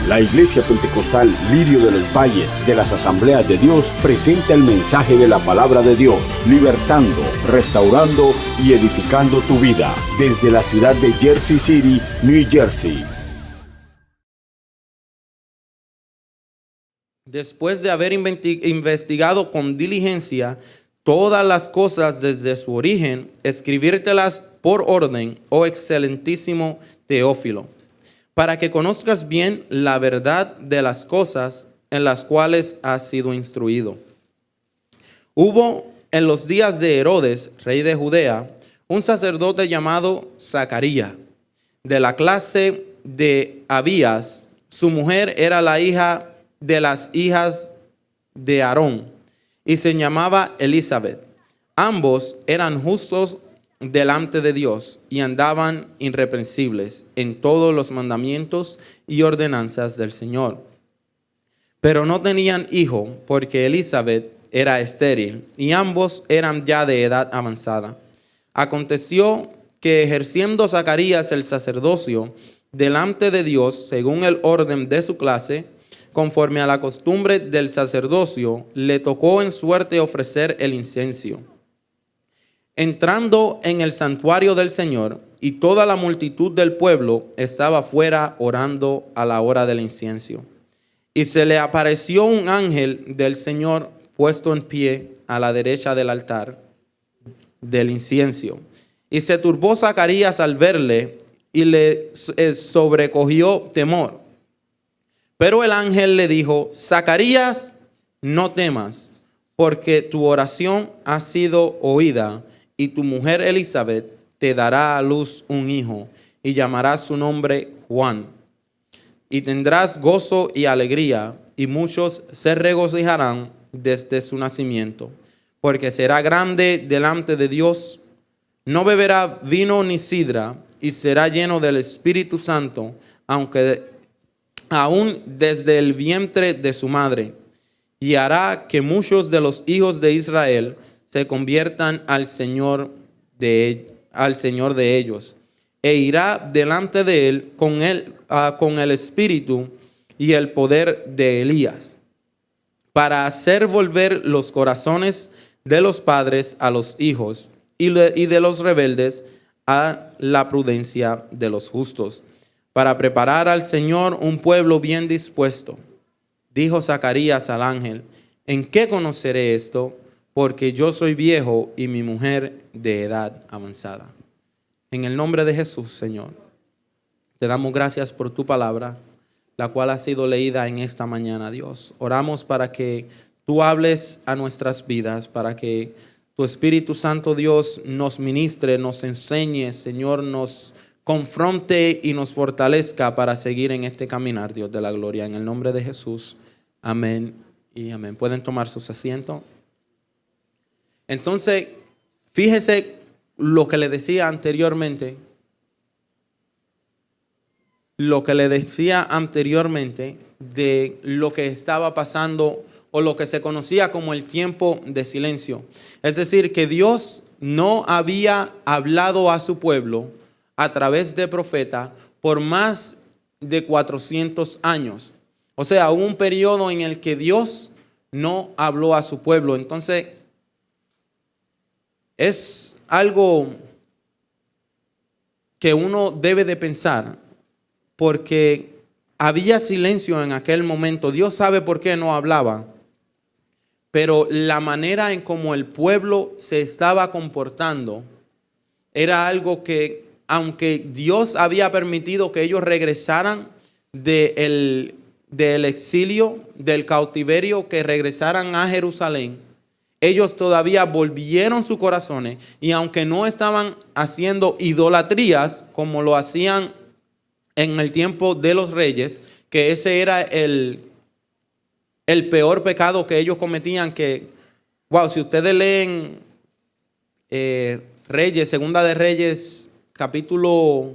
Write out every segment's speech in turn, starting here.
La Iglesia Pentecostal Lirio de los Valles de las Asambleas de Dios presenta el mensaje de la Palabra de Dios, libertando, restaurando y edificando tu vida, desde la ciudad de Jersey City, New Jersey. Después de haber investigado con diligencia todas las cosas desde su origen, escribírtelas por orden, oh excelentísimo Teófilo, para que conozcas bien la verdad de las cosas en las cuales has sido instruido. Hubo en los días de Herodes, rey de Judea, un sacerdote llamado Zacarías, de la clase de Abías. Su mujer era la hija de las hijas de Aarón y se llamaba Elizabeth. Ambos eran justos delante de Dios y andaban irreprensibles en todos los mandamientos y ordenanzas del Señor. Pero no tenían hijo porque Elizabeth era estéril y ambos eran ya de edad avanzada. Aconteció que ejerciendo Zacarías el sacerdocio delante de Dios según el orden de su clase, conforme a la costumbre del sacerdocio, le tocó en suerte ofrecer el incienso. Entrando en el santuario del Señor, y toda la multitud del pueblo estaba fuera orando a la hora del incienso. Y se le apareció un ángel del Señor puesto en pie a la derecha del altar del incienso. Y se turbó Zacarías al verle y le sobrecogió temor. Pero el ángel le dijo: Zacarías, no temas, porque tu oración ha sido oída, y tu mujer Elizabeth te dará a luz un hijo, y llamarás su nombre Juan. Y tendrás gozo y alegría, y muchos se regocijarán desde su nacimiento, porque será grande delante de Dios. No beberá vino ni sidra, y será lleno del Espíritu Santo, aún desde el vientre de su madre, y hará que muchos de los hijos de Israel se conviertan al Señor de ellos, e irá delante de él con el espíritu y el poder de Elías, para hacer volver los corazones de los padres a los hijos y de los rebeldes a la prudencia de los justos, para preparar al Señor un pueblo bien dispuesto. Dijo Zacarías al ángel: ¿en qué conoceré esto? Porque yo soy viejo y mi mujer de edad avanzada. En el nombre de Jesús, Señor, te damos gracias por tu palabra, la cual ha sido leída en esta mañana, Dios. Oramos para que tú hables a nuestras vidas, para que tu Espíritu Santo, Dios, nos ministre, nos enseñe, Señor, nos confronte y nos fortalezca para seguir en este caminar, Dios de la gloria. En el nombre de Jesús, amén y amén. Pueden tomar sus asientos. Entonces, fíjese lo que le decía anteriormente. Lo que le decía anteriormente de lo que estaba pasando o lo que se conocía como el tiempo de silencio. Es decir, que Dios no había hablado a su pueblo a través de profeta por más de 400 años. O sea, hubo un periodo en el que Dios no habló a su pueblo. Entonces, es algo que uno debe de pensar, porque había silencio en aquel momento. Dios sabe por qué no hablaba, pero la manera en cómo el pueblo se estaba comportando era algo que, aunque Dios había permitido que ellos regresaran del exilio, del cautiverio, que regresaran a Jerusalén, ellos todavía volvieron sus corazones, y aunque no estaban haciendo idolatrías como lo hacían en el tiempo de los reyes, que ese era el peor pecado que ellos cometían, que, si ustedes leen Reyes, Segunda de Reyes, capítulo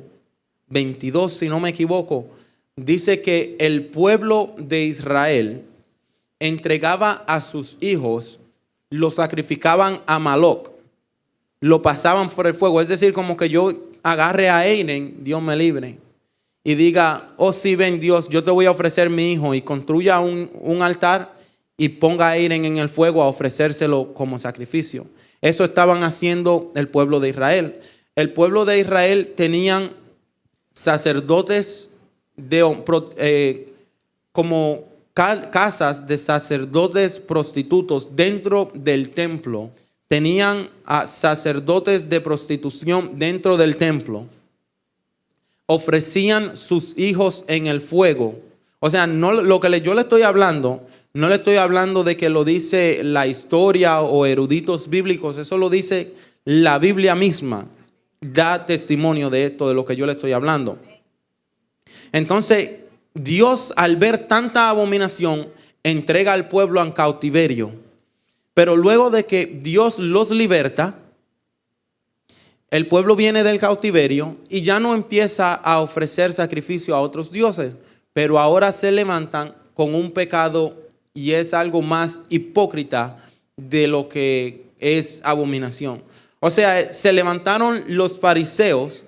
22, si no me equivoco, dice que el pueblo de Israel entregaba a sus hijos, lo sacrificaban a Moloc, lo pasaban por el fuego. Es decir, como que yo agarre a Eiren, Dios me libre, y diga, oh sí, ven Dios, yo te voy a ofrecer mi hijo, y construya un altar y ponga a Aaron en el fuego a ofrecérselo como sacrificio. Eso estaban haciendo el pueblo de Israel. El pueblo de Israel tenían sacerdotes como casas de sacerdotes prostitutos dentro del templo. Tenían sacerdotes de prostitución dentro del templo. Ofrecían sus hijos en el fuego. O sea, no, lo que yo le estoy hablando, no le estoy hablando de que lo dice la historia o eruditos bíblicos. Eso lo dice la Biblia misma. Da testimonio de esto, de lo que yo le estoy hablando. Entonces, Dios, al ver tanta abominación, entrega al pueblo en cautiverio. Pero luego de que Dios los liberta, el pueblo viene del cautiverio y ya no empieza a ofrecer sacrificio a otros dioses, pero ahora se levantan con un pecado y es algo más hipócrita de lo que es abominación. O sea, se levantaron los fariseos,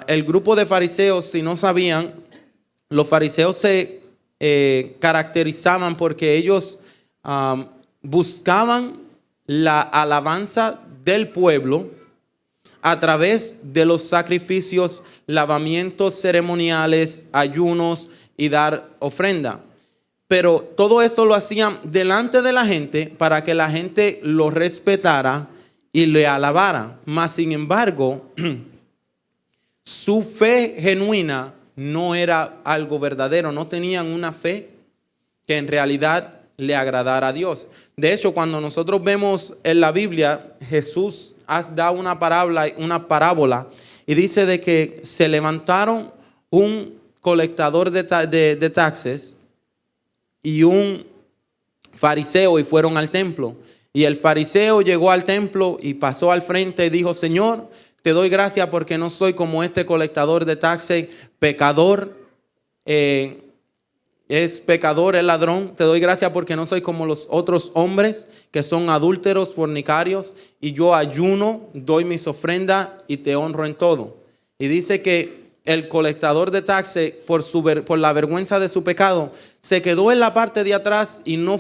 el grupo de fariseos, si no sabían, los fariseos se caracterizaban porque ellos buscaban la alabanza del pueblo a través de los sacrificios, lavamientos ceremoniales, ayunos y dar ofrenda. Pero todo esto lo hacían delante de la gente para que la gente lo respetara y le alabara. Mas, sin embargo, su fe genuina no era algo verdadero. No tenían una fe que en realidad le agradara a Dios. De hecho, cuando nosotros vemos en la Biblia, Jesús da una parábola y dice de que se levantaron un colectador de taxes y un fariseo y fueron al templo. Y el fariseo llegó al templo y pasó al frente y dijo, Señor, te doy gracias porque no soy como este colectador de taxes, pecador, es pecador, es ladrón. Te doy gracias porque no soy como los otros hombres que son adúlteros, fornicarios, y yo ayuno, doy mis ofrendas y te honro en todo. Y dice que el colectador de taxes, por la vergüenza de su pecado, se quedó en la parte de atrás y no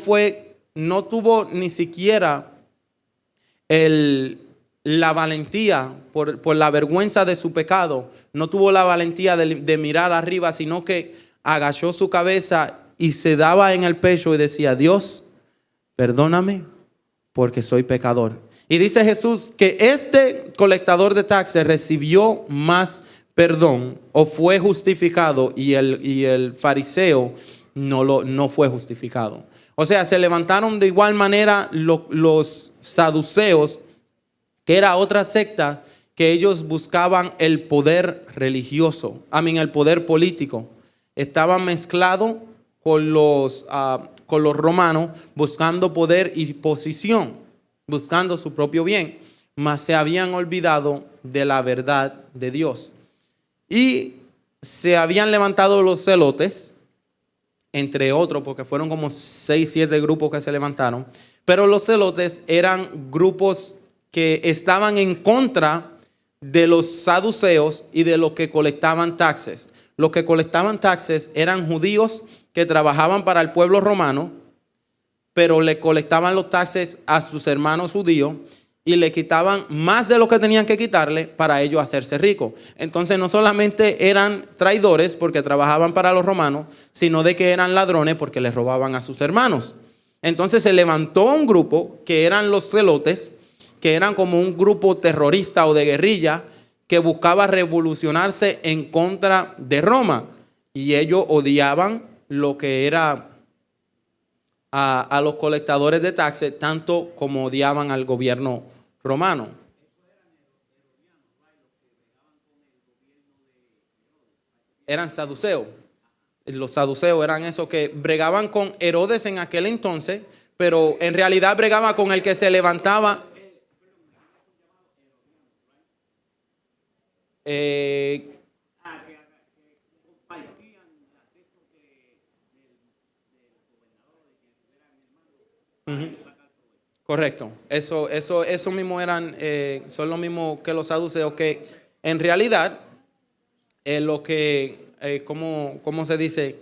tuvo ni siquiera la valentía, por la vergüenza de su pecado, no tuvo la valentía de mirar arriba, sino que agachó su cabeza y se daba en el pecho y decía, Dios, perdóname porque soy pecador. Y dice Jesús que este colectador de taxes recibió más perdón o fue justificado y el fariseo no fue justificado. O sea, se levantaron de igual manera los saduceos, que era otra secta que ellos buscaban el poder religioso, el poder político. Estaban mezclados con los romanos, buscando poder y posición, buscando su propio bien, mas se habían olvidado de la verdad de Dios. Y se habían levantado los celotes, entre otros, porque fueron como 6, 7 grupos que se levantaron. Pero los celotes eran grupos que estaban en contra de los saduceos y de los que colectaban taxes. Los que colectaban taxes eran judíos que trabajaban para el pueblo romano, pero le colectaban los taxes a sus hermanos judíos y le quitaban más de lo que tenían que quitarle para ellos hacerse ricos. Entonces no solamente eran traidores porque trabajaban para los romanos, sino de que eran ladrones porque les robaban a sus hermanos. Entonces se levantó un grupo que eran los celotes, que eran como un grupo terrorista o de guerrilla que buscaba revolucionarse en contra de Roma. Y ellos odiaban lo que era a los colectadores de taxes, tanto como odiaban al gobierno romano. Eran saduceos. Los saduceos eran esos que bregaban con Herodes en aquel entonces, pero en realidad bregaban con el que se levantaba. Correcto. Eso mismo son lo mismo que los saduceos, que en realidad lo que ¿cómo se dice?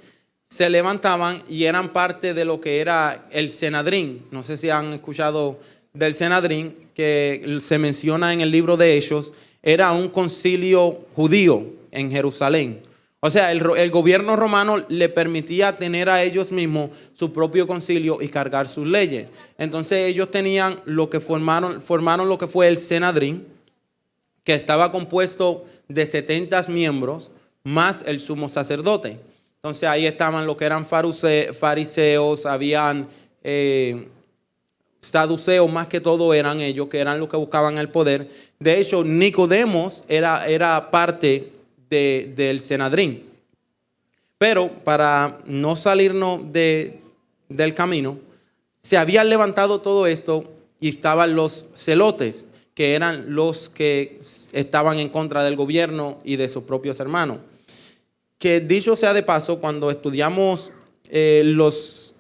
Se levantaban y eran parte de lo que era el Senedrín. No sé si han escuchado del Senedrín, que se menciona en el libro de Hechos. Era un concilio judío en Jerusalén. O sea, el gobierno romano le permitía tener a ellos mismos su propio concilio y cargar sus leyes. Entonces ellos tenían lo que formaron lo que fue el Senedrín, que estaba compuesto de 70 miembros más el sumo sacerdote. Entonces ahí estaban lo que eran fariseos, habían saduceos, más que todo eran ellos, que eran los que buscaban el poder. De hecho, Nicodemos era parte del Senedrín. Pero para no salirnos del camino, se había levantado todo esto y estaban los celotes, que eran los que estaban en contra del gobierno y de sus propios hermanos. Que dicho sea de paso, cuando estudiamos los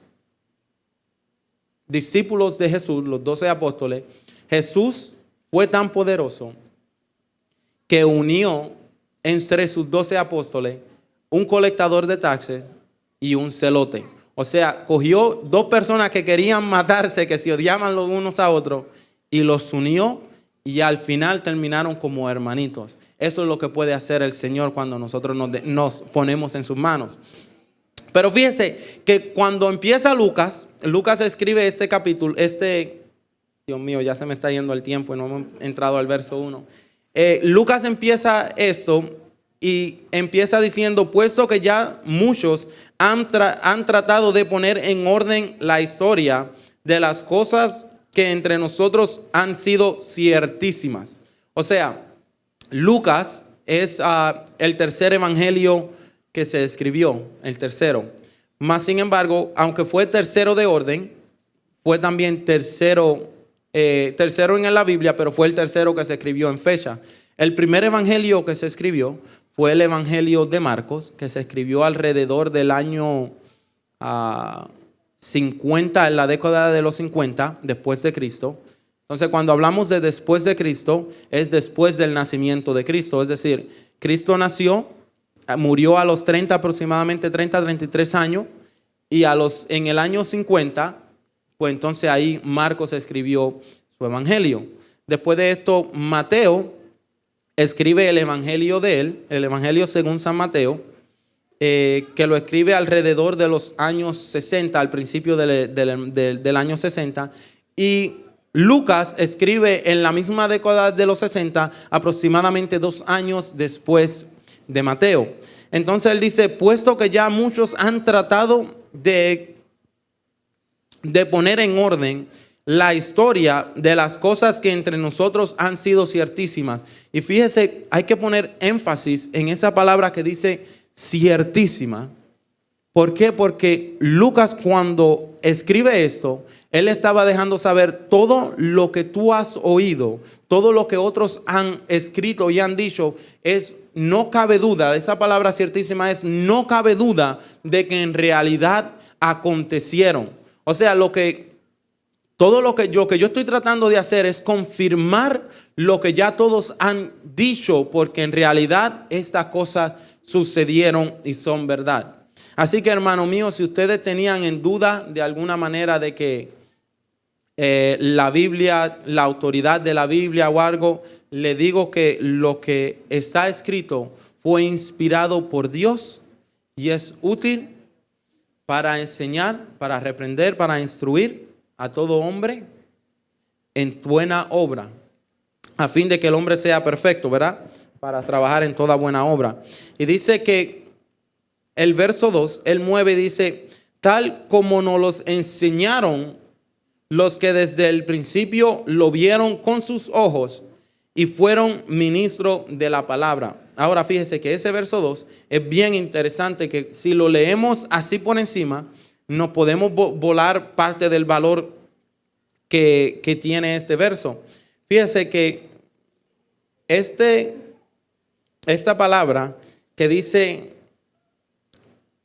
discípulos de Jesús, los 12 apóstoles, Jesús fue tan poderoso que unió entre sus 12 apóstoles un colectador de taxes y un celote. O sea, cogió dos personas que querían matarse, que se odiaban los unos a otros, y los unió y al final terminaron como hermanitos. Eso es lo que puede hacer el Señor cuando nosotros nos ponemos en sus manos. Pero fíjese que cuando empieza Lucas escribe este capítulo, Dios mío, ya se me está yendo el tiempo y no hemos entrado al verso 1. Lucas empieza esto y empieza diciendo, puesto que ya muchos han tratado de poner en orden la historia de las cosas que entre nosotros han sido ciertísimas. O sea, Lucas es el tercer evangelio que se escribió, el tercero. Más sin embargo, aunque fue tercero de orden, fue también tercero en la Biblia, pero fue el tercero que se escribió en fecha. El primer evangelio que se escribió fue el evangelio de Marcos, que se escribió alrededor del año 50, en la década de los 50, después de Cristo. Entonces, cuando hablamos de después de Cristo, es después del nacimiento de Cristo. Es decir, Cristo nació, murió a los 33 años, y en el año 50, pues entonces ahí Marcos escribió su evangelio. Después de esto, Mateo escribe el evangelio de él, el evangelio según San Mateo, que lo escribe alrededor de los años 60, al principio del año 60, y Lucas escribe en la misma década de los 60, aproximadamente 2 años después de Mateo. Entonces él dice, puesto que ya muchos han tratado de poner en orden la historia de las cosas que entre nosotros han sido ciertísimas. Y fíjese, hay que poner énfasis en esa palabra que dice ciertísima. ¿Por qué? Porque Lucas, cuando escribe esto, él estaba dejando saber todo lo que tú has oído, todo lo que otros han escrito y han dicho, no cabe duda, esa palabra ciertísima es no cabe duda de que en realidad acontecieron. O sea, todo lo que yo estoy tratando de hacer es confirmar lo que ya todos han dicho, porque en realidad estas cosas sucedieron y son verdad. Así que, hermano mío, si ustedes tenían en duda de alguna manera de que la Biblia, la autoridad de la Biblia o algo, le digo que lo que está escrito fue inspirado por Dios y es útil para enseñar, para reprender, para instruir a todo hombre en buena obra, a fin de que el hombre sea perfecto, ¿verdad? Para trabajar en toda buena obra. Y dice que el verso 2, el 9 dice, tal como nos los enseñaron los que desde el principio lo vieron con sus ojos y fueron ministros de la palabra. Ahora fíjese que ese verso 2 es bien interesante, que si lo leemos así por encima, nos podemos volar parte del valor que tiene este verso. Fíjese que esta palabra que dice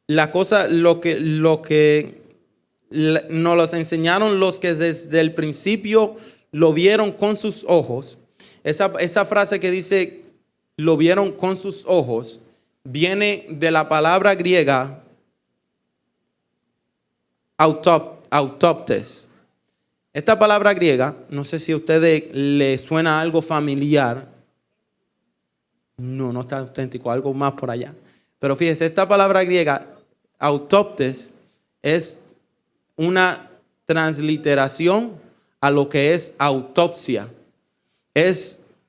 lo que nos los enseñaron los que desde el principio lo vieron con sus ojos. Esa frase que dice lo vieron con sus ojos viene de la palabra griega autóptes. Esta palabra griega, no sé si a ustedes les suena algo familiar. No está auténtico, algo más por allá. Pero fíjense, esta palabra griega, autóptes, es una transliteración a lo que es autopsia.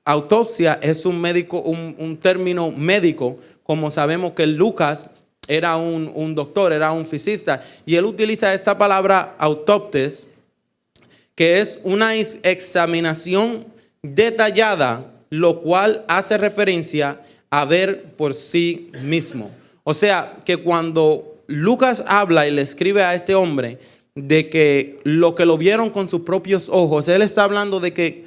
Autopsia es un término médico, como sabemos que Lucas era un doctor, era un fisista, y él utiliza esta palabra autóptes, que es una examinación detallada, lo cual hace referencia a ver por sí mismo. O sea, que cuando Lucas habla y le escribe a este hombre de que lo vieron con sus propios ojos, él está hablando de que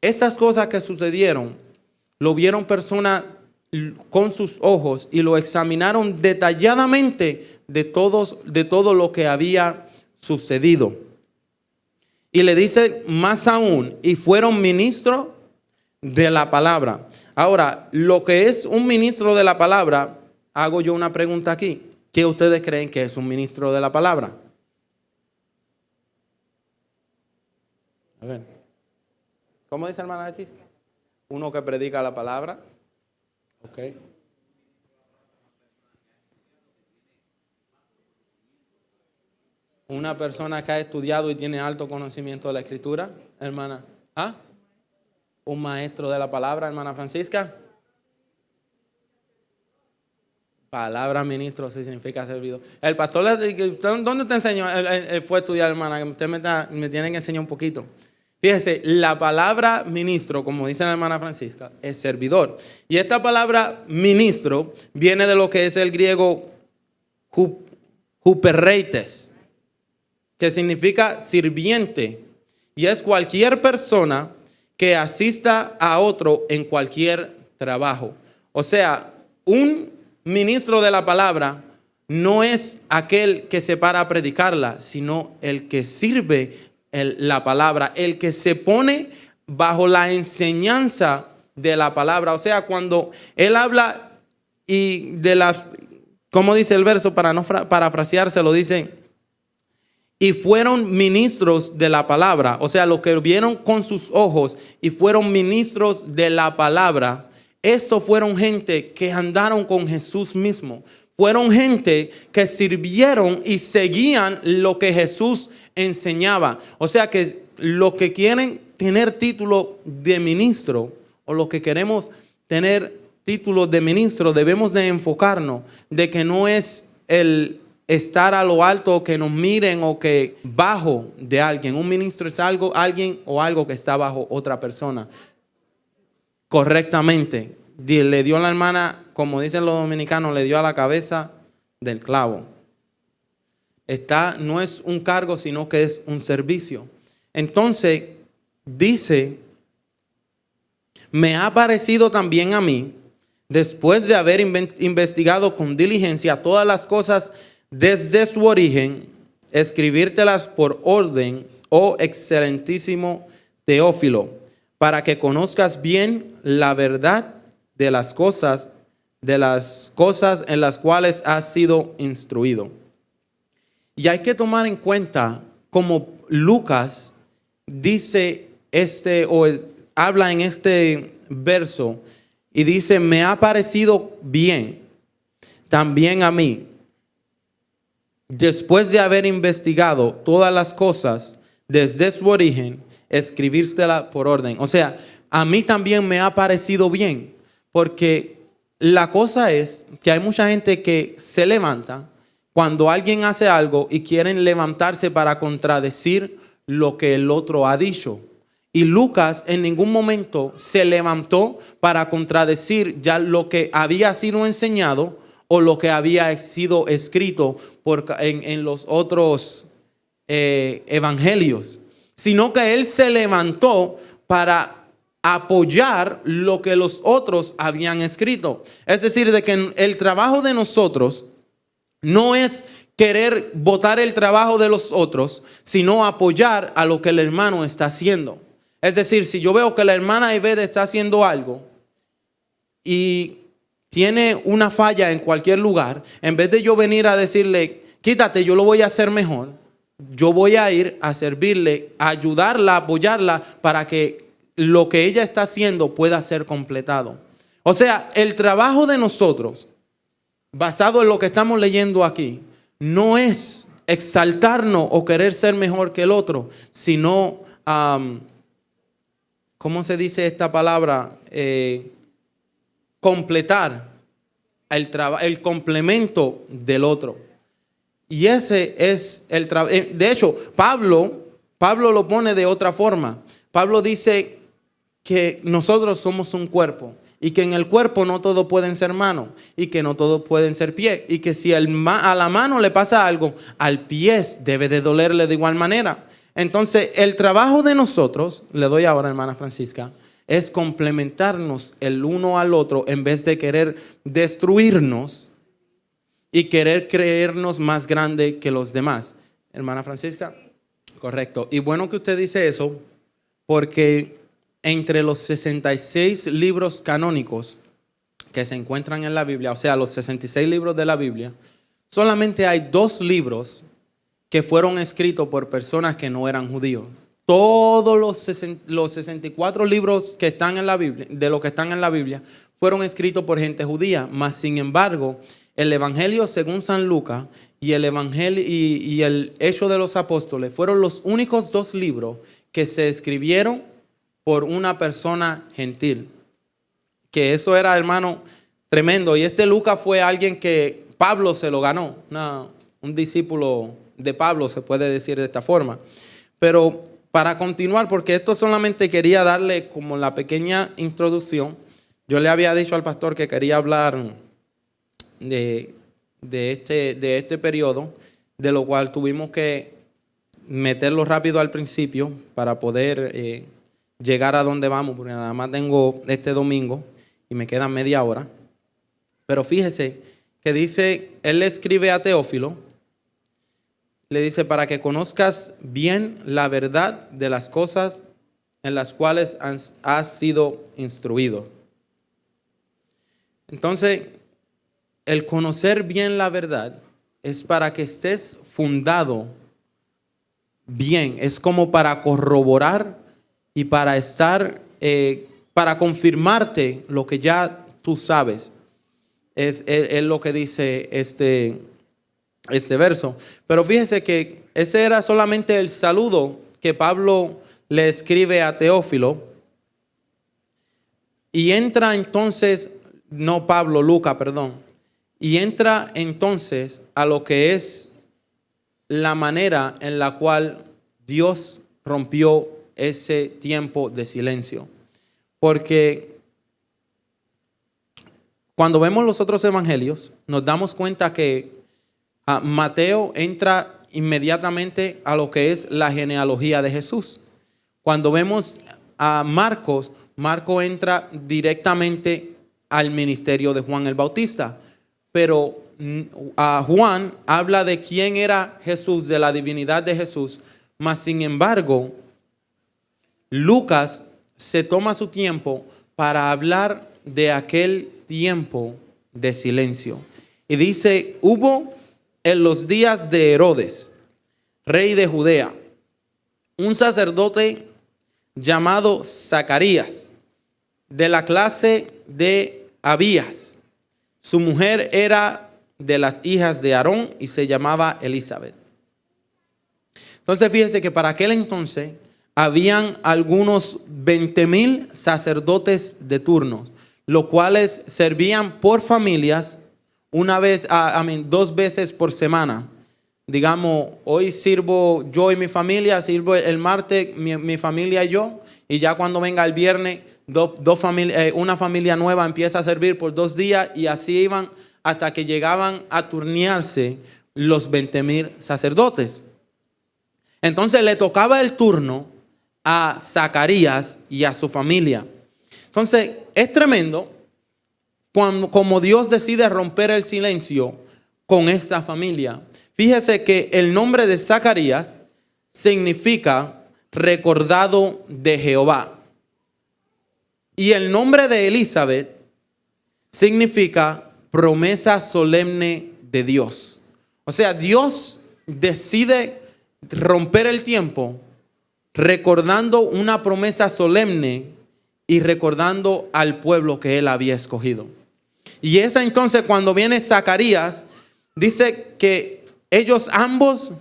estas cosas que sucedieron, lo vieron personas con sus ojos y lo examinaron detalladamente de todo lo que había sucedido. Y le dice más aún, y fueron ministros de la palabra. Ahora, lo que es un ministro de la palabra, hago yo una pregunta aquí. ¿Qué ustedes creen que es un ministro de la palabra? A ver. ¿Cómo dice hermana Leticia? Uno que predica la palabra. Ok. Una persona que ha estudiado y tiene alto conocimiento de la escritura, hermana. ¿Ah? Un maestro de la palabra, hermana Francisca. Palabra ministro sí significa servidor. El pastor, ¿dónde te enseñó? Él fue a estudiar, hermana. Usted me tiene que enseñar un poquito. Fíjese, la palabra ministro, como dice la hermana Francisca, es servidor. Y esta palabra ministro viene de lo que es el griego hupereites, que significa sirviente. Y es cualquier persona que asista a otro en cualquier trabajo. O sea, un ministro de la palabra no es aquel que se para a predicarla, sino el que sirve la palabra, el que se pone bajo la enseñanza de la palabra. O sea, cuando él habla y como dice el verso, para no parafrasearse, lo dice, y fueron ministros de la palabra. O sea, los que vieron con sus ojos y fueron ministros de la palabra, estos fueron gente que andaron con Jesús mismo. Fueron gente que sirvieron y seguían lo que Jesús enseñaba. O sea que los que quieren tener título de ministro o los que queremos tener título de ministro, debemos de enfocarnos de que no es el estar a lo alto o que nos miren o que bajo de alguien. Un ministro es alguien o algo que está bajo otra persona. Correctamente. Le dio a la hermana, como dicen los dominicanos, le dio a la cabeza del clavo. No es un cargo, sino que es un servicio. Entonces, dice, me ha parecido también a mí, después de haber investigado con diligencia todas las cosas desde su origen, escribírtelas por orden, oh excelentísimo Teófilo, para que conozcas bien la verdad de las cosas en las cuales has sido instruido. Y hay que tomar en cuenta como Lucas dice habla en este verso y dice, me ha parecido bien también a mí, después de haber investigado todas las cosas desde su origen, escribírtela por orden. O sea, a mí también me ha parecido bien, porque la cosa es que hay mucha gente que se levanta cuando alguien hace algo y quieren levantarse para contradecir lo que el otro ha dicho. Y Lucas en ningún momento se levantó para contradecir ya lo que había sido enseñado o lo que había sido escrito en los otros evangelios, sino que él se levantó para apoyar lo que los otros habían escrito. Es decir, de que el trabajo de nosotros no es querer botar el trabajo de los otros, sino apoyar a lo que el hermano está haciendo. Es decir, si yo veo que la hermana Ivette está haciendo algo y tiene una falla en cualquier lugar, en vez de yo venir a decirle, quítate, yo lo voy a hacer mejor, yo voy a ir a servirle, a ayudarla, a apoyarla para que lo que ella está haciendo pueda ser completado. O sea, el trabajo de nosotros, basado en lo que estamos leyendo aquí, no es exaltarnos o querer ser mejor que el otro, sino, ¿cómo se dice esta palabra? Completar el complemento del otro. Y ese es el trabajo. De hecho, Pablo lo pone de otra forma. Pablo dice que nosotros somos un cuerpo y que en el cuerpo no todos pueden ser manos y que no todos pueden ser pies, y que si a la mano le pasa algo, al pie debe de dolerle de igual manera. Entonces, el trabajo de nosotros, le doy ahora, hermana Francisca, es complementarnos el uno al otro en vez de querer destruirnos y querer creernos más grande que los demás. Hermana Francisca, correcto. Y bueno que usted dice eso, porque entre los 66 libros canónicos que se encuentran en la Biblia, o sea, los 66 libros de la Biblia, solamente hay 2 libros que fueron escritos por personas que no eran judíos. Todos los 64 libros que están en la Biblia, de los que están en la Biblia, fueron escritos por gente judía. Mas, sin embargo, el Evangelio según San Lucas y el Evangelio y el Hecho de los Apóstoles fueron los únicos 2 libros que se escribieron por una persona gentil. Que eso era, hermano, tremendo. Y este Lucas fue alguien que Pablo se lo ganó. Un discípulo de Pablo, se puede decir de esta forma. Pero para continuar, porque esto solamente quería darle como la pequeña introducción. Yo le había dicho al pastor que quería hablar de este periodo, de lo cual tuvimos que meterlo rápido al principio para poder llegar a donde vamos, porque nada más tengo este domingo y me queda media hora. Pero fíjese que dice, él le escribe a Teófilo, le dice, para que conozcas bien la verdad de las cosas en las cuales has sido instruido. Entonces, el conocer bien la verdad es para que estés fundado bien, es como para corroborar y para estar, para confirmarte lo que ya tú sabes. Es lo que dice este verso. Pero fíjese que ese era solamente el saludo que Pablo le escribe a Teófilo. Y entra entonces, y entra entonces a lo que es la manera en la cual Dios rompió ese tiempo de silencio. Porque cuando vemos los otros evangelios, nos damos cuenta que Mateo entra inmediatamente a lo que es la genealogía de Jesús. Cuando vemos a Marcos entra directamente al ministerio de Juan el Bautista. Pero a Juan habla de quién era Jesús, de la divinidad de Jesús. Mas, sin embargo, Lucas se toma su tiempo para hablar de aquel tiempo de silencio. Y dice, hubo en los días de Herodes, rey de Judea, un sacerdote llamado Zacarías, de la clase de Abías. Su mujer era de las hijas de Aarón y se llamaba Elizabeth. Entonces fíjense que para aquel entonces habían algunos 20,000 sacerdotes de turno, los cuales servían por familias dos veces por semana. Digamos, hoy sirvo yo y mi familia, sirvo el martes mi familia y yo, y ya cuando venga el viernes, una familia nueva empieza a servir por 2 días, y así iban hasta que llegaban a turnearse los 20,000 sacerdotes. Entonces le tocaba el turno a Zacarías y a su familia. Entonces es tremendo como Dios decide romper el silencio con esta familia. Fíjese que el nombre de Zacarías significa recordado de Jehová. Y el nombre de Elizabeth significa promesa solemne de Dios. O sea, Dios decide romper el tiempo recordando una promesa solemne y recordando al pueblo que él había escogido. Y esa entonces, cuando viene Zacarías, dice que ellos ambos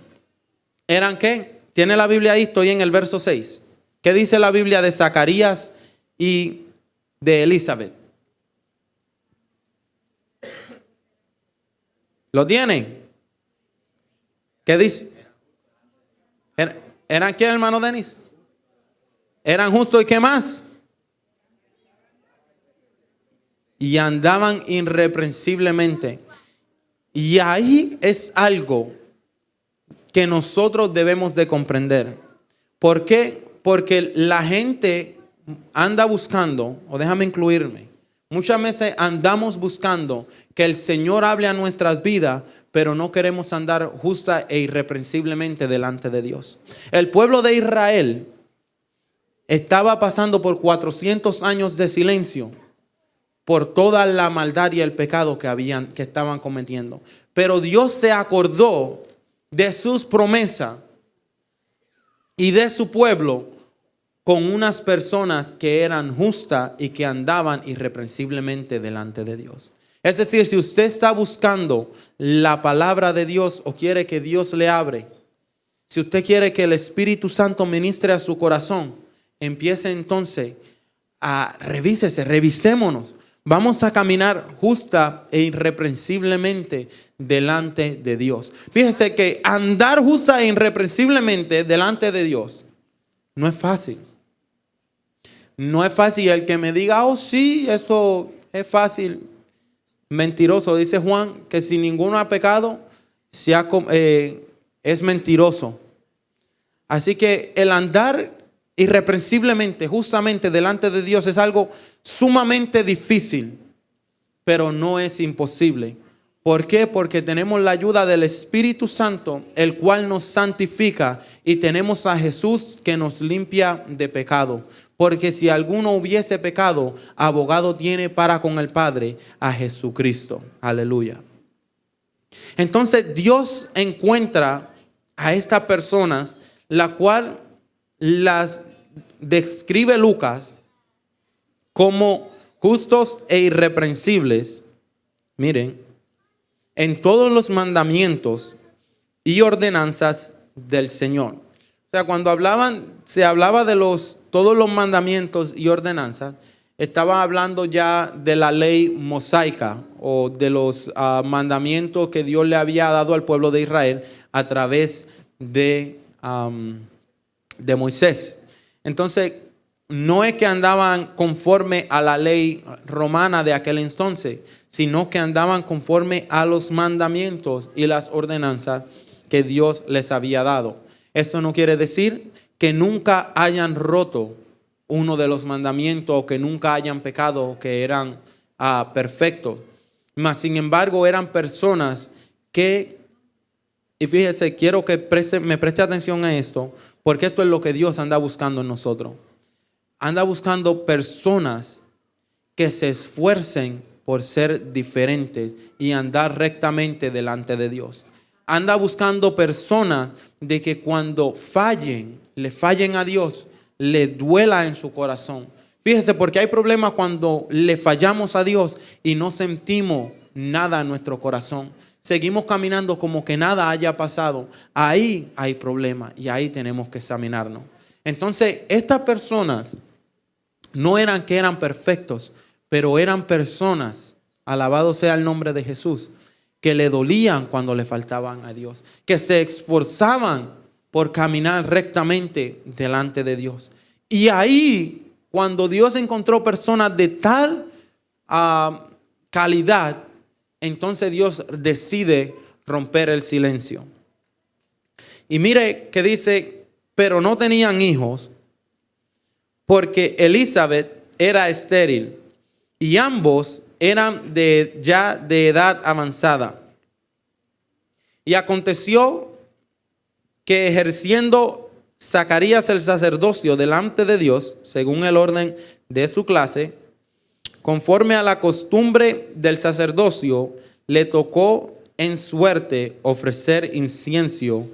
eran ¿qué? Tiene la Biblia ahí, estoy en el verso 6. ¿Qué dice la Biblia de Zacarías y de Elizabeth? ¿Lo tienen? ¿Qué dice? ¿Eran qué, hermano Denis? ¿Eran justos y qué más? Y andaban irreprensiblemente. Y ahí es algo que nosotros debemos de comprender. ¿Por qué? Porque la gente anda buscando, o déjame incluirme, muchas veces andamos buscando que el Señor hable a nuestras vidas, pero no queremos andar justa e irreprensiblemente delante de Dios. El pueblo de Israel estaba pasando por 400 años de silencio por toda la maldad y el pecado que estaban cometiendo. Pero Dios se acordó de sus promesas y de su pueblo con unas personas que eran justas y que andaban irreprensiblemente delante de Dios. Es decir, si usted está buscando la palabra de Dios o quiere que Dios le hable, si usted quiere que el Espíritu Santo ministre a su corazón, empiece entonces a revisémonos. Vamos a caminar justa e irreprensiblemente delante de Dios. Fíjese que andar justa e irreprensiblemente delante de Dios no es fácil. No es fácil. El que me diga, oh sí, eso es fácil, mentiroso. Dice Juan que si ninguno ha pecado, es mentiroso. Así que el andar irreprensiblemente, justamente delante de Dios es algo sumamente difícil, pero no es imposible. ¿Por qué? Porque tenemos la ayuda del Espíritu Santo, el cual nos santifica, y tenemos a Jesús que nos limpia de pecado. Porque si alguno hubiese pecado, abogado tiene para con el Padre, a Jesucristo. Aleluya. Entonces Dios encuentra a estas personas, la cual las describe Lucas como justos e irreprensibles. Miren, en todos los mandamientos y ordenanzas del Señor. O sea, cuando se hablaba de todos los mandamientos y ordenanzas, estaba hablando ya de la ley mosaica o de los mandamientos que Dios le había dado al pueblo de Israel a través de Moisés. Entonces, no es que andaban conforme a la ley romana de aquel entonces, sino que andaban conforme a los mandamientos y las ordenanzas que Dios les había dado. Esto no quiere decir que nunca hayan roto uno de los mandamientos o que nunca hayan pecado o que eran perfectos. Mas, sin embargo, eran personas que, y fíjese, quiero que me preste atención a esto, porque esto es lo que Dios anda buscando en nosotros. Anda buscando personas que se esfuercen por ser diferentes y andar rectamente delante de Dios. Anda buscando personas de que cuando le fallen a Dios, le duela en su corazón. Fíjese, porque hay problemas cuando le fallamos a Dios y no sentimos nada en nuestro corazón. Seguimos caminando como que nada haya pasado. Ahí hay problemas y ahí tenemos que examinarnos. Entonces, estas personas no eran que eran perfectos, pero eran personas, alabado sea el nombre de Jesús, que le dolían cuando le faltaban a Dios, que se esforzaban por caminar rectamente delante de Dios. Y ahí, cuando Dios encontró personas de tal calidad, entonces Dios decide romper el silencio. Y mire que dice, pero no tenían hijos, porque Elizabeth era estéril y ambos eran ya de edad avanzada. Y aconteció que ejerciendo Zacarías el sacerdocio delante de Dios, según el orden de su clase, conforme a la costumbre del sacerdocio, le tocó en suerte ofrecer incienso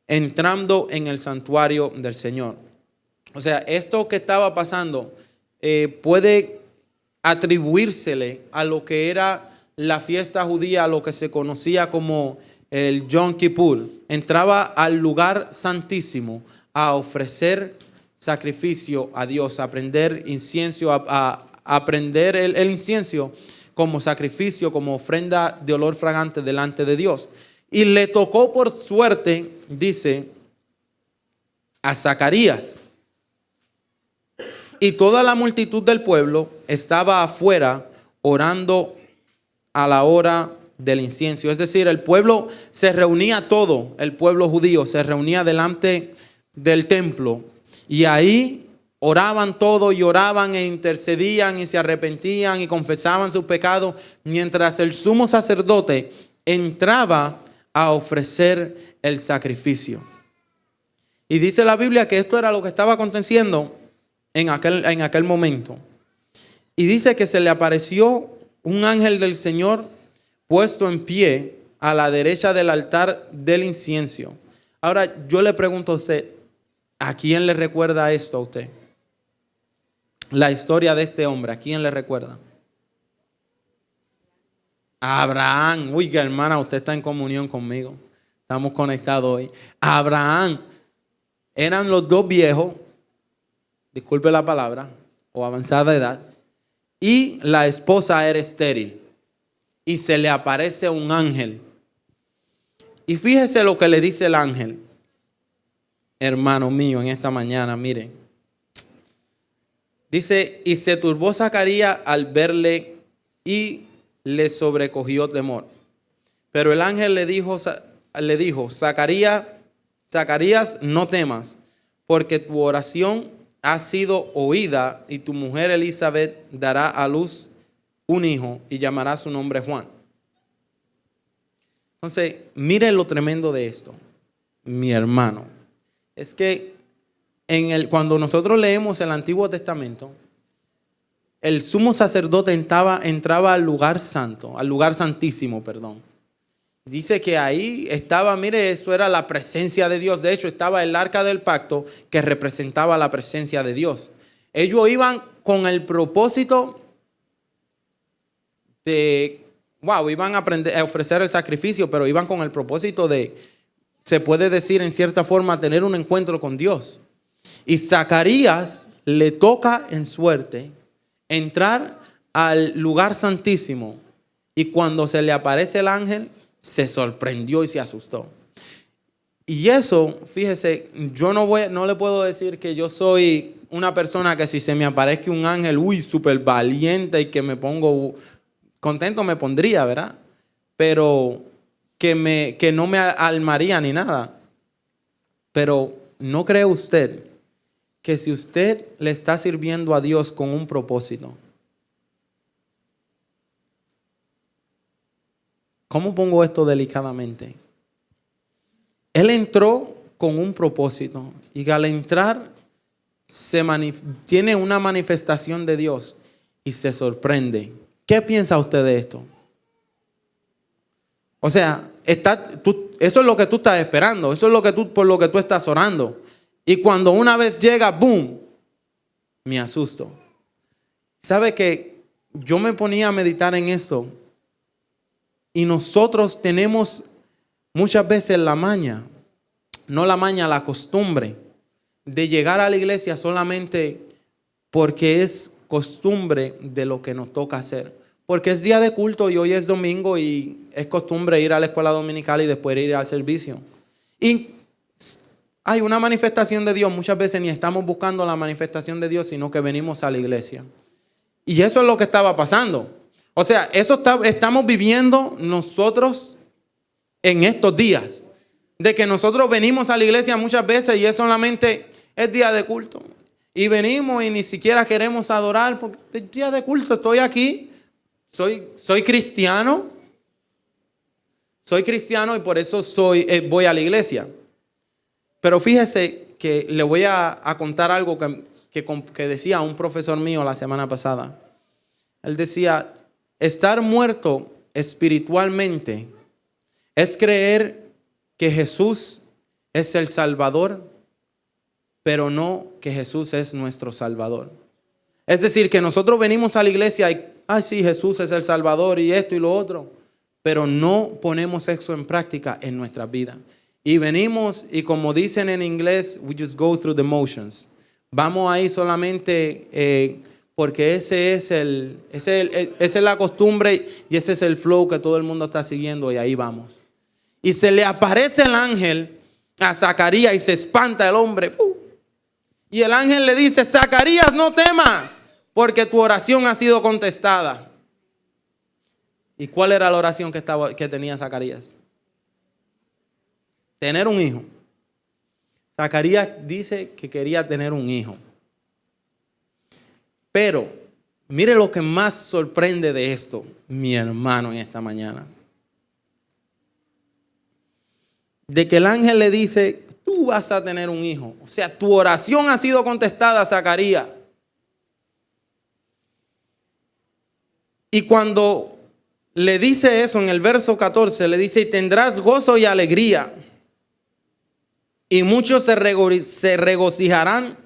entrando en el santuario del Señor. O sea, esto que estaba pasando puede atribuírsele a lo que era la fiesta judía, a lo que se conocía como el Yom Kippur. Entraba al lugar santísimo a ofrecer sacrificio a Dios, a prender incienso, a prender el incienso como sacrificio, como ofrenda de olor fragante delante de Dios. Y le tocó por suerte, dice, a Zacarías. Y toda la multitud del pueblo estaba afuera orando a la hora del incienso. Es decir, el pueblo se reunía todo, el pueblo judío se reunía delante del templo y ahí oraban todo y oraban e intercedían y se arrepentían y confesaban sus pecados mientras el sumo sacerdote entraba a ofrecer el sacrificio. Y dice la Biblia que esto era lo que estaba aconteciendo en aquel momento. Y dice que se le apareció un ángel del Señor puesto en pie a la derecha del altar del incienso. Ahora yo le pregunto a usted, ¿a quién le recuerda esto a usted? La historia de este hombre, ¿a quién le recuerda? A Abraham. Uy, que hermana, usted está en comunión conmigo. Estamos conectados hoy. A Abraham. Eran los dos viejos, disculpe la palabra, o avanzada edad, y la esposa era estéril. Y se le aparece un ángel. Y fíjese lo que le dice el ángel. Hermano mío, en esta mañana, miren. Dice, y se turbó Zacarías al verle y le sobrecogió temor. Pero el ángel le dijo, Zacarías, no temas, porque tu oración ha sido oída y tu mujer Elizabeth dará a luz un hijo y llamará su nombre Juan. Entonces, mire lo tremendo de esto, mi hermano. Es que cuando nosotros leemos el Antiguo Testamento, el sumo sacerdote entraba al lugar santo, al lugar santísimo, perdón. Dice que ahí estaba, mire, eso era la presencia de Dios. De hecho, estaba el arca del pacto que representaba la presencia de Dios. Ellos iban con el propósito iban a ofrecer el sacrificio, pero iban con el propósito de, se puede decir en cierta forma, tener un encuentro con Dios. Y Zacarías le toca en suerte entrar al lugar santísimo y cuando se le aparece el ángel, se sorprendió y se asustó. Y eso, fíjese, yo no le puedo decir que yo soy una persona que si se me aparezca un ángel, súper valiente y que me pongo contento me pondría, ¿verdad? Pero que no me alarmaría ni nada. Pero ¿no cree usted que si usted le está sirviendo a Dios con un propósito? ¿Cómo pongo esto delicadamente? Él entró con un propósito y al entrar tiene una manifestación de Dios y se sorprende. ¿Qué piensa usted de esto? O sea, eso es lo que tú estás esperando, eso es por lo que tú estás orando. Y cuando una vez llega, ¡boom!, me asusto. ¿Sabe que yo me ponía a meditar en esto? Y nosotros tenemos muchas veces la costumbre de llegar a la iglesia solamente porque es costumbre de lo que nos toca hacer. Porque es día de culto y hoy es domingo y es costumbre ir a la escuela dominical y después ir al servicio. Y hay una manifestación de Dios. Muchas veces ni estamos buscando la manifestación de Dios, sino que venimos a la iglesia. Y eso es lo que estaba pasando. O sea, eso estamos viviendo nosotros en estos días. De que nosotros venimos a la iglesia muchas veces y es solamente el día de culto. Y venimos y ni siquiera queremos adorar porque es día de culto, estoy aquí, soy cristiano. Soy cristiano y por eso voy a la iglesia. Pero fíjese que le voy a contar algo que decía un profesor mío la semana pasada. Él decía, estar muerto espiritualmente es creer que Jesús es el Salvador, pero no que Jesús es nuestro Salvador. Es decir, que nosotros venimos a la iglesia y, sí, Jesús es el Salvador y esto y lo otro, pero no ponemos eso en práctica en nuestra vida. Y venimos y como dicen en inglés, we just go through the motions. Vamos ahí solamente porque esa es la costumbre y ese es el flow que todo el mundo está siguiendo y ahí vamos. Y se le aparece el ángel a Zacarías y se espanta el hombre. Y el ángel le dice, Zacarías, no temas, porque tu oración ha sido contestada. ¿Y cuál era la oración que tenía Zacarías? Tener un hijo. Zacarías dice que quería tener un hijo. Pero, mire lo que más sorprende de esto, mi hermano, en esta mañana. De que el ángel le dice, tú vas a tener un hijo. O sea, tu oración ha sido contestada, Zacarías. Y cuando le dice eso en el verso 14, le dice, y tendrás gozo y alegría. Y muchos se regocijarán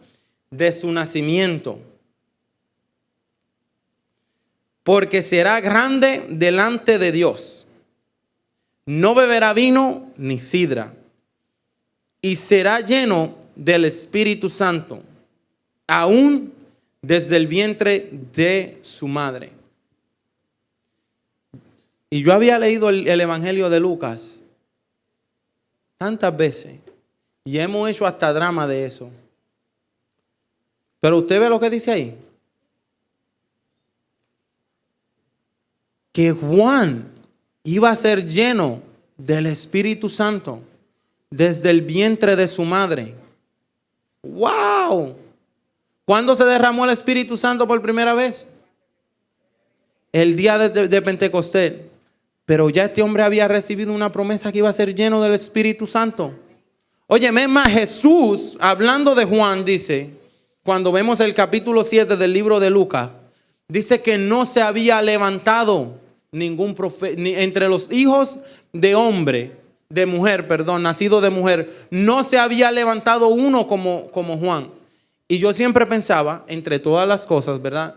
de su nacimiento. Porque será grande delante de Dios. No beberá vino ni sidra. Y será lleno del Espíritu Santo, aún desde el vientre de su madre. Y yo había leído el Evangelio de Lucas tantas veces. Y hemos hecho hasta drama de eso. Pero usted ve lo que dice ahí. Que Juan iba a ser lleno del Espíritu Santo desde el vientre de su madre. ¡Wow! ¿Cuándo se derramó el Espíritu Santo por primera vez? El día de Pentecostés. Pero ya este hombre había recibido una promesa que iba a ser lleno del Espíritu Santo. Oye, es más, Jesús, hablando de Juan, dice, cuando vemos el capítulo 7 del libro de Lucas, dice que no se había levantado ningún profeta, entre los hijos de hombre, nacido de mujer, no se había levantado uno como Juan. Y yo siempre pensaba, entre todas las cosas, ¿verdad?,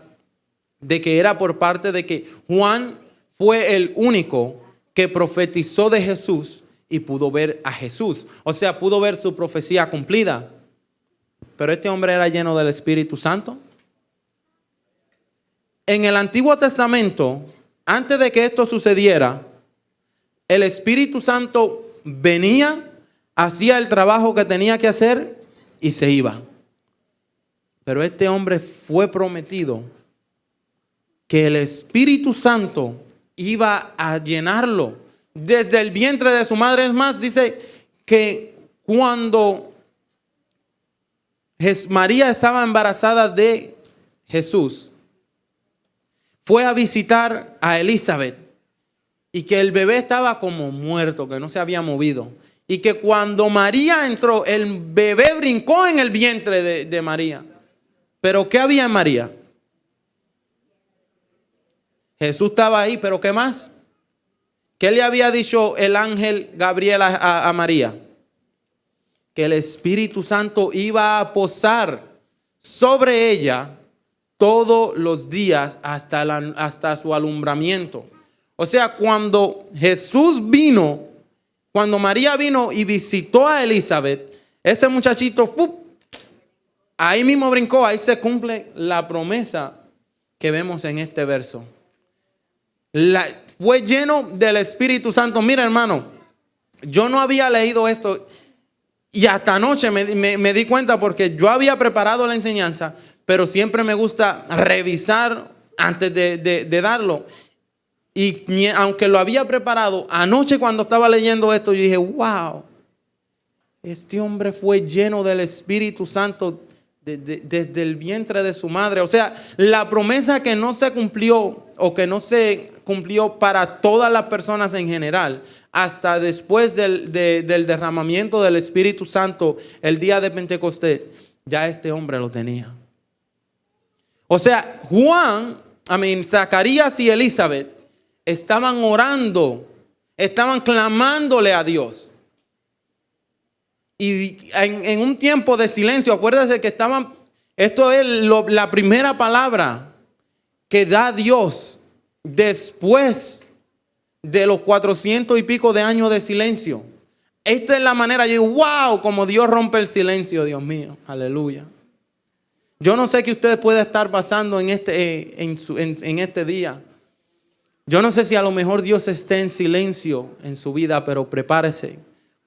de que era por parte de que Juan fue el único que profetizó de Jesús y pudo ver a Jesús. O sea, pudo ver su profecía cumplida. Pero este hombre era lleno del Espíritu Santo. En el Antiguo Testamento, antes de que esto sucediera, el Espíritu Santo venía, hacía el trabajo que tenía que hacer y se iba. Pero este hombre fue prometido que el Espíritu Santo iba a llenarlo desde el vientre de su madre. Es más, dice que cuando María estaba embarazada de Jesús, fue a visitar a Elizabeth y que el bebé estaba como muerto, que no se había movido. Y que cuando María entró, el bebé brincó en el vientre de María. ¿Pero qué había en María? Jesús estaba ahí, pero ¿qué más? ¿Qué le había dicho el ángel Gabriel a María? Que el Espíritu Santo iba a posar sobre ella todos los días hasta su alumbramiento. O sea, cuando cuando María vino y visitó a Elizabeth, ese muchachito, ahí mismo brincó, ahí se cumple la promesa que vemos en este verso. Fue lleno del Espíritu Santo. Mira, hermano, yo no había leído esto y hasta anoche me di cuenta, porque yo había preparado la enseñanza, pero siempre me gusta revisar antes de darlo. Y aunque lo había preparado, anoche cuando estaba leyendo esto, yo dije, wow, este hombre fue lleno del Espíritu Santo desde el vientre de su madre. O sea, la promesa que no se cumplió o que no se cumplió para todas las personas en general, hasta después del derramamiento del Espíritu Santo el día de Pentecostés, ya este hombre lo tenía. O sea, Juan Zacarías y Elizabeth estaban orando, estaban clamándole a Dios. Y en un tiempo de silencio, acuérdense que esto es la primera palabra que da Dios después de los 400 y pico de años de silencio. Esta es la manera, yo digo, wow, como Dios rompe el silencio, Dios mío, aleluya. Yo no sé qué usted puede estar pasando en este día. Yo no sé si a lo mejor Dios esté en silencio en su vida, pero prepárese.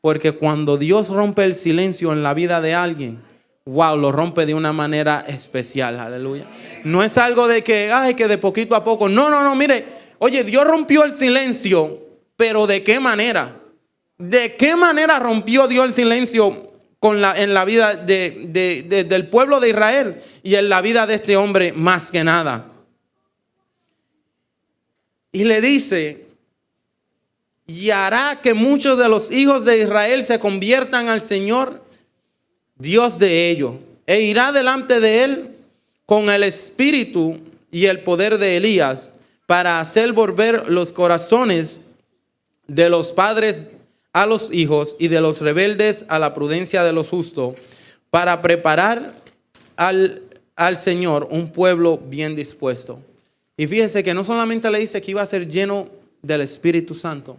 Porque cuando Dios rompe el silencio en la vida de alguien, wow, lo rompe de una manera especial, aleluya. No es algo de que de poquito a poco. No, mire, oye, Dios rompió el silencio, pero ¿de qué manera? ¿De qué manera rompió Dios el silencio en la vida del pueblo de Israel y en la vida de este hombre más que nada? Y le dice, y hará que muchos de los hijos de Israel se conviertan al Señor, Dios de ellos, e irá delante de él con el espíritu y el poder de Elías, para hacer volver los corazones de los padres a los hijos y de los rebeldes a la prudencia de los justos, para preparar al Señor un pueblo bien dispuesto. Y fíjense que no solamente le dice que iba a ser lleno del Espíritu Santo,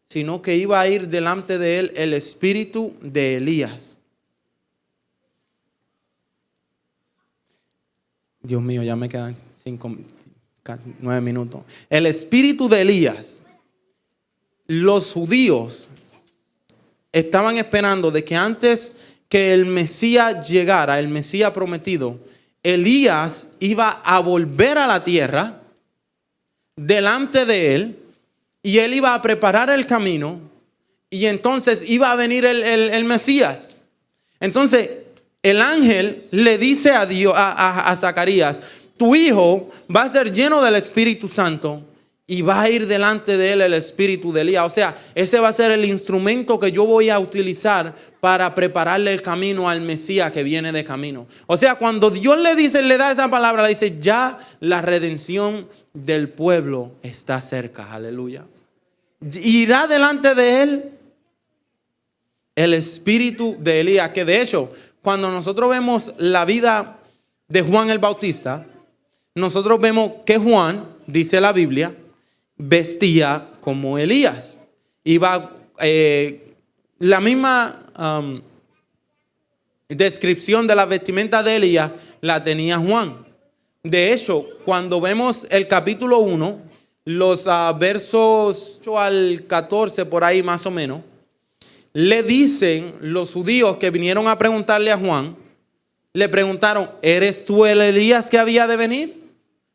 sino que iba a ir delante de él el espíritu de Elías. Dios mío, ya me quedan 9 minutos. El espíritu de Elías. Los judíos estaban esperando de que antes que el Mesías llegara, el Mesías prometido, Elías iba a volver a la tierra delante de él, y él iba a preparar el camino, y entonces iba a venir el Mesías. Entonces el ángel le dice a Zacarías, tu hijo va a ser lleno del Espíritu Santo y va a ir delante de él el espíritu de Elías. O sea, ese va a ser el instrumento que yo voy a utilizar para prepararle el camino al Mesías que viene de camino. O sea, cuando Dios le da esa palabra, le dice, ya la redención del pueblo está cerca. Aleluya. Irá delante de él el espíritu de Elías. Que de hecho, cuando nosotros vemos la vida de Juan el Bautista, nosotros vemos que Juan, dice la Biblia, vestía como Elías. Iba la misma descripción de la vestimenta de Elías la tenía Juan. De hecho, cuando vemos el capítulo 1, los versos 8 al 14, por ahí más o menos, le dicen los judíos que vinieron a preguntarle a Juan, le preguntaron, ¿eres tú el Elías que había de venir?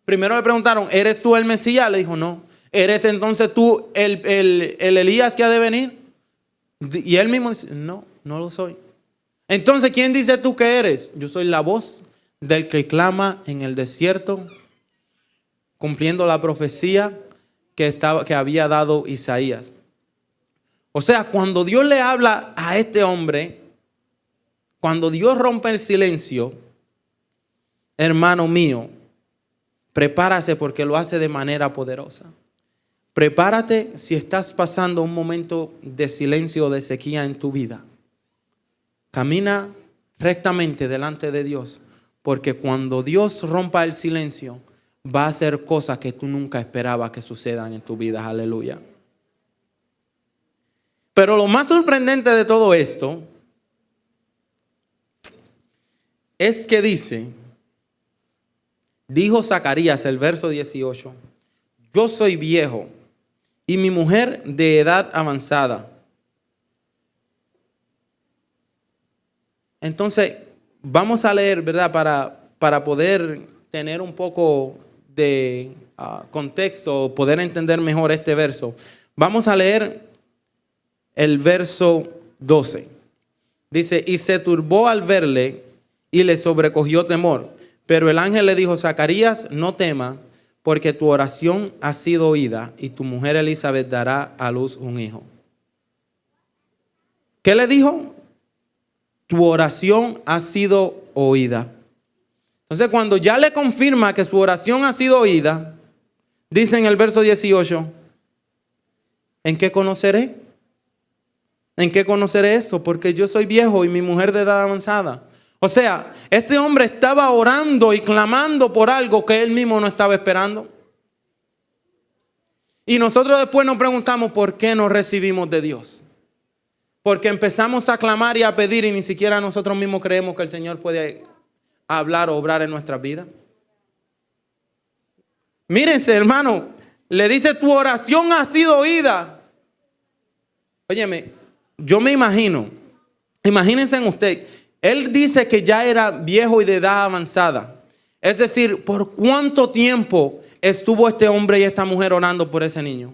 Primero le preguntaron, ¿eres tú el Mesías? Le dijo, no. ¿Eres entonces tú el Elías que ha de venir? Y él mismo dice, no lo soy. Entonces, ¿quién dices tú que eres? Yo soy la voz del que clama en el desierto, cumpliendo la profecía que había dado Isaías. O sea, cuando Dios le habla a este hombre, cuando Dios rompe el silencio, hermano mío, prepárase porque lo hace de manera poderosa. Prepárate si estás pasando un momento de silencio o de sequía en tu vida. Camina rectamente delante de Dios, porque cuando Dios rompa el silencio, va a hacer cosas que tú nunca esperabas que sucedan en tu vida. Aleluya. Pero lo más sorprendente de todo esto es que dijo Zacarías, el verso 18, yo soy viejo y mi mujer de edad avanzada. Entonces, vamos a leer, ¿verdad? Para poder tener un poco de contexto, poder entender mejor este verso. Vamos a leer el verso 12. Dice, y se turbó al verle y le sobrecogió temor. Pero el ángel le dijo, Zacarías, no temas, porque tu oración ha sido oída y tu mujer Elizabeth dará a luz un hijo. ¿Qué le dijo? Tu oración ha sido oída. Entonces, cuando ya le confirma que su oración ha sido oída, dice en el verso 18, ¿en qué conoceré? ¿En qué conoceré eso? Porque yo soy viejo y mi mujer de edad avanzada. O sea, este hombre estaba orando y clamando por algo que él mismo no estaba esperando. Y nosotros después nos preguntamos por qué no recibimos de Dios. Porque empezamos a clamar y a pedir y ni siquiera nosotros mismos creemos que el Señor puede hablar o obrar en nuestras vidas. Mírense, hermano, le dice: tu oración ha sido oída. Óyeme, yo me imagino, imagínense en usted, él dice que ya era viejo y de edad avanzada. Es decir, ¿por cuánto tiempo estuvo este hombre y esta mujer orando por ese niño?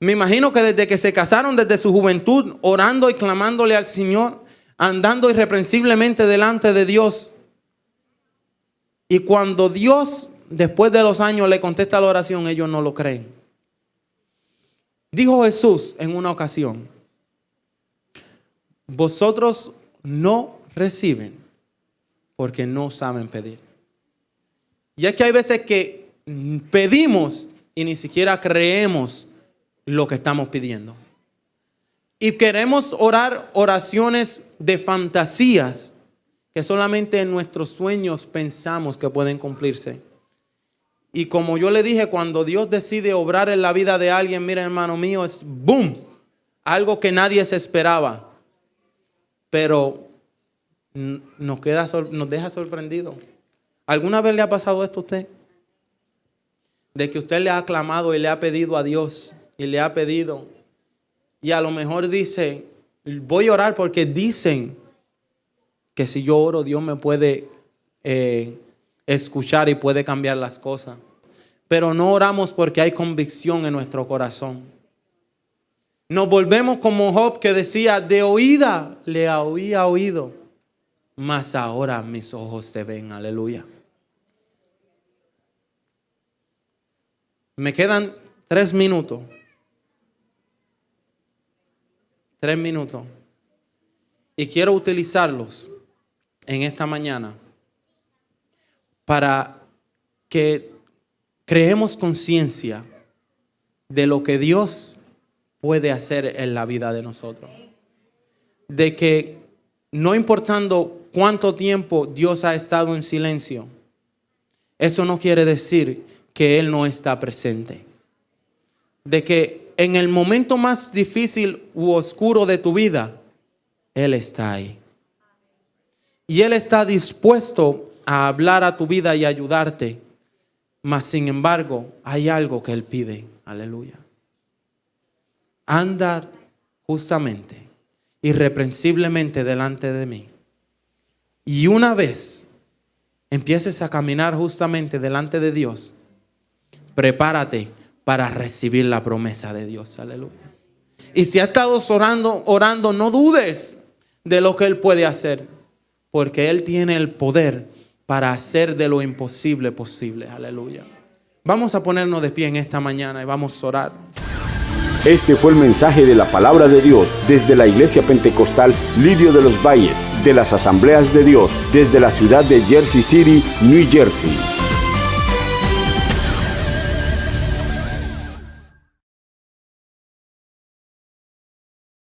Me imagino que desde que se casaron, desde su juventud, orando y clamándole al Señor, andando irreprensiblemente delante de Dios. Y cuando Dios, después de los años, le contesta la oración, ellos no lo creen. Dijo Jesús en una ocasión: vosotros no reciben porque no saben pedir. Y es que hay veces que pedimos y ni siquiera creemos lo que estamos pidiendo. Y queremos orar oraciones de fantasías que solamente en nuestros sueños pensamos que pueden cumplirse. Y como yo le dije, cuando Dios decide obrar en la vida de alguien, mira, hermano mío, es boom, algo que nadie se esperaba. Pero nos deja sorprendido. ¿Alguna vez le ha pasado esto a usted? De que usted le ha clamado y le ha pedido a Dios y le ha pedido, y a lo mejor dice: voy a orar porque dicen que si yo oro Dios me puede escuchar y puede cambiar las cosas. Pero no oramos porque hay convicción en nuestro corazón. Nos volvemos como Job, que decía: de oída le había oído, mas ahora mis ojos te ven. Aleluya. Me quedan 3 minutos. 3 minutos. Y quiero utilizarlos en esta mañana para que creemos conciencia de lo que Dios puede hacer en la vida de nosotros. De que no importando cuánto tiempo Dios ha estado en silencio, eso no quiere decir que Él no está presente. De que en el momento más difícil u oscuro de tu vida, Él está ahí. Y Él está dispuesto a hablar a tu vida y ayudarte. Mas sin embargo, hay algo que Él pide. Aleluya. Andar justamente, irreprensiblemente delante de mí. Y una vez empieces a caminar justamente delante de Dios, prepárate para recibir la promesa de Dios. Aleluya. Y si has estado orando, no dudes de lo que Él puede hacer, porque Él tiene el poder para hacer de lo imposible posible. Aleluya. Vamos a ponernos de pie en esta mañana y vamos a orar. Este fue el mensaje de la palabra de Dios desde la Iglesia Pentecostal Lirio de los Valles, de las Asambleas de Dios, desde la ciudad de Jersey City, New Jersey.